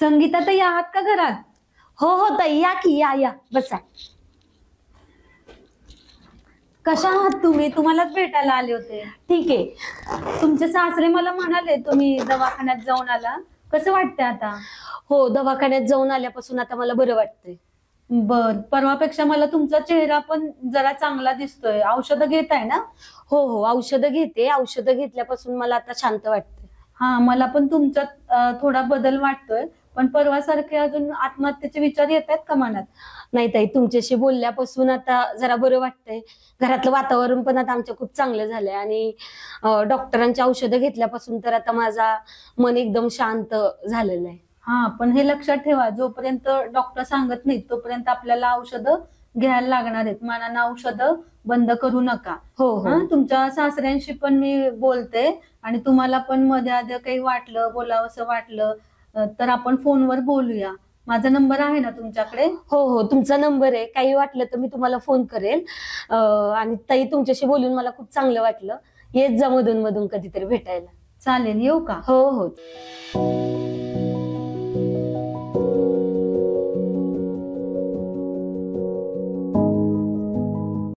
संगीता ताई आहात का घरात? हो हो ताई, या की या बसा. कशा आहात तुम्ही? तुम्हालाच भेटायला आले होते. ठीक आहे. तुमचे सासरे मला म्हणाले तुम्ही दवाखान्यात जाऊन आला. कसं वाटतंय आता? हो, दवाखान्यात जाऊन आल्यापासून आता मला बरं वाटतंय. बर, परवापेक्षा मला तुमचा चेहरा पण जरा चांगला दिसतोय. औषधं घेताय ना? हो हो, औषधं घेते. औषधं घेतल्यापासून मला आता शांत वाटतंय. हा, मला पण तुमच्यात थोडा बदल वाटतोय. पण परवासारखे अजून आत्महत्येचे विचार येत आहेत का मनात? नाही ताई, तुमच्याशी बोलल्यापासून आता जरा बरं वाटतंय. घरातलं वातावरण पण आता आमच्या खूप चांगलं झालंय आणि डॉक्टरांची औषधं घेतल्यापासून तर आता माझा मन एकदम शांत झालेलं आहे. हा, पण हे लक्षात ठेवा, जोपर्यंत डॉक्टर सांगत नाहीत तोपर्यंत आपल्याला औषधं घ्यायला लागणार आहेत. मनानं औषधं बंद करू नका. हो हो. तुमच्या सासऱ्यांशी पण मी बोलते आणि तुम्हाला पण मध्ये आधी काही वाटलं, बोलावंसं वाटलं तर आपण फोनवर बोलूया. माझा नंबर आहे ना तुमच्याकडे? हो हो, तुमचा नंबर आहे. काही वाटलं तर मी तुम्हाला फोन करेल. आणि ताई, तुमच्याशी बोलून मला खूप चांगलं वाटलं. येत जा मधून मधून कधीतरी भेटायला. चालेल, येऊ का? हो हो.